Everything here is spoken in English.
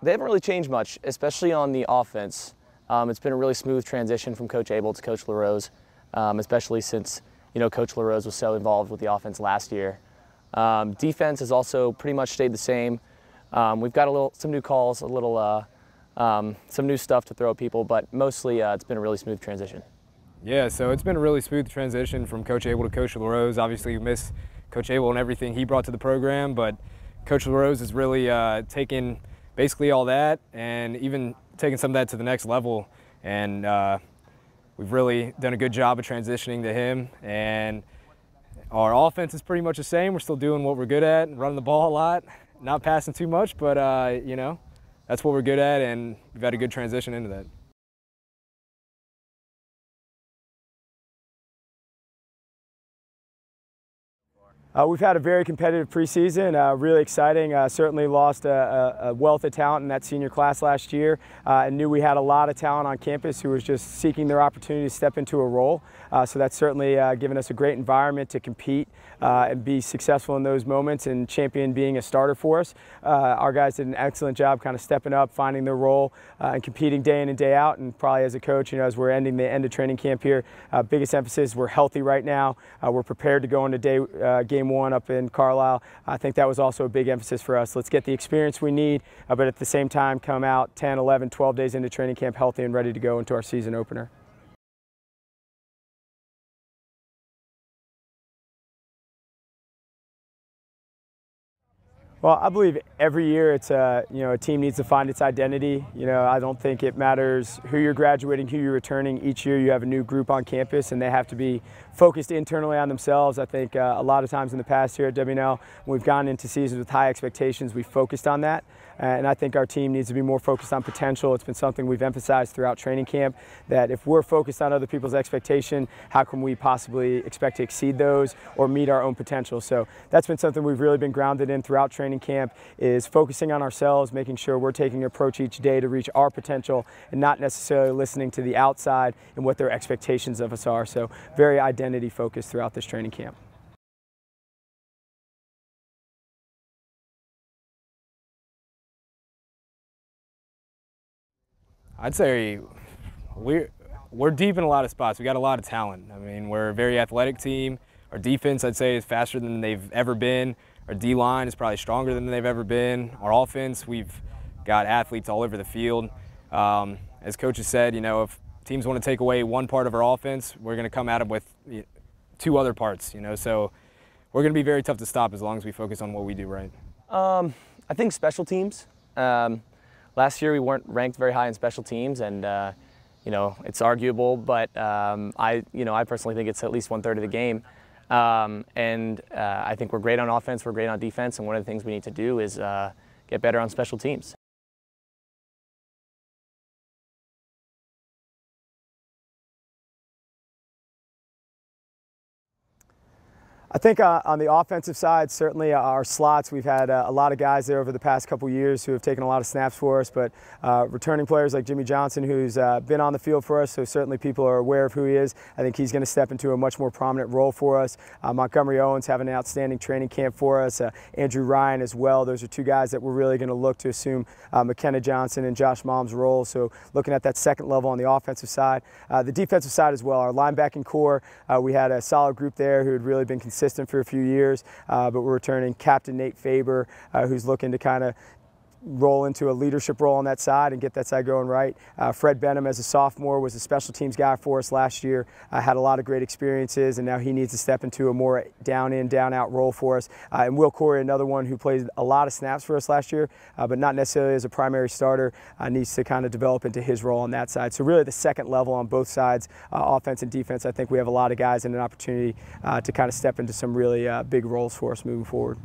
They haven't really changed much, especially on the offense. It's been a really smooth transition from Coach Abel to Coach LeRose, especially since Coach LeRose was so involved with the offense last year. Defense has also pretty much stayed the same. We've got some new calls, some new stuff to throw at people, but mostly it's been a really smooth transition. Yeah, so it's been a really smooth transition from Coach Abel to Coach LeRose. Obviously, we miss Coach Abel and everything he brought to the program, but Coach LeRose has really taken basically all that and even taken some of that to the next level. And we've really done a good job of transitioning to him. And our offense is pretty much the same. We're still doing what we're good at, running the ball a lot, not passing too much, but that's what we're good at, and we've had a good transition into that. We've had a very competitive preseason, really exciting. Certainly lost a wealth of talent in that senior class last year, and knew we had a lot of talent on campus who was just seeking their opportunity to step into a role. So that's certainly given us a great environment to compete and be successful in those moments, and champion being a starter for us. Our guys did an excellent job kind of stepping up, finding their role, and competing day in and day out. And probably as a coach, as we're ending the end of training camp here, biggest emphasis, we're healthy right now. We're prepared to go into game one up in Carlisle. I think that was also a big emphasis for us. Let's get the experience we need, but at the same time come out 10, 11, 12 days into training camp healthy and ready to go into our season opener. Well, I believe every year it's a team needs to find its identity. I don't think it matters who you're graduating, who you're returning. Each year you have a new group on campus, and they have to be focused internally on themselves. I think a lot of times in the past here at WNL, when we've gone into seasons with high expectations, we've focused on that. And I think our team needs to be more focused on potential. It's been something we've emphasized throughout training camp, that if we're focused on other people's expectation, how can we possibly expect to exceed those or meet our own potential? So that's been something we've really been grounded in throughout training camp, is focusing on ourselves, making sure we're taking an approach each day to reach our potential and not necessarily listening to the outside and what their expectations of us are. So very identity focused throughout this training camp. I'd say we're deep in a lot of spots. We got a lot of talent. I mean, we're a very athletic team. Our defense, I'd say, is faster than they've ever been. Our D-line is probably stronger than they've ever been. Our offense, we've got athletes all over the field. As Coach has said, if teams want to take away one part of our offense, we're going to come at them with two other parts. So we're going to be very tough to stop as long as we focus on what we do right. I think special teams. Last year we weren't ranked very high in special teams, and it's arguable, but I personally think it's at least 1/3 of the game. I think we're great on offense, we're great on defense, and one of the things we need to do is get better on special teams. I think on the offensive side, certainly our slots, we've had a lot of guys there over the past couple years who have taken a lot of snaps for us, but returning players like Jimmy Johnson, who's been on the field for us, so certainly people are aware of who he is. I think he's going to step into a much more prominent role for us. Montgomery Owens having an outstanding training camp for us. Andrew Ryan as well. Those are two guys that we're really going to look to assume McKenna Johnson and Josh Mom's role. So looking at that second level on the offensive side. The defensive side as well, our linebacking core, we had a solid group there who had really been consistent for a few years, but we're returning Captain Nate Faber, who's looking to kind of roll into a leadership role on that side and get that side going right. Fred Benham, as a sophomore, was a special teams guy for us last year, had a lot of great experiences, and now he needs to step into a more down-in, down-out role for us. And Will Corey, another one who played a lot of snaps for us last year, but not necessarily as a primary starter, needs to kind of develop into his role on that side. So really the second level on both sides, offense and defense, I think we have a lot of guys and an opportunity to kind of step into some really big roles for us moving forward.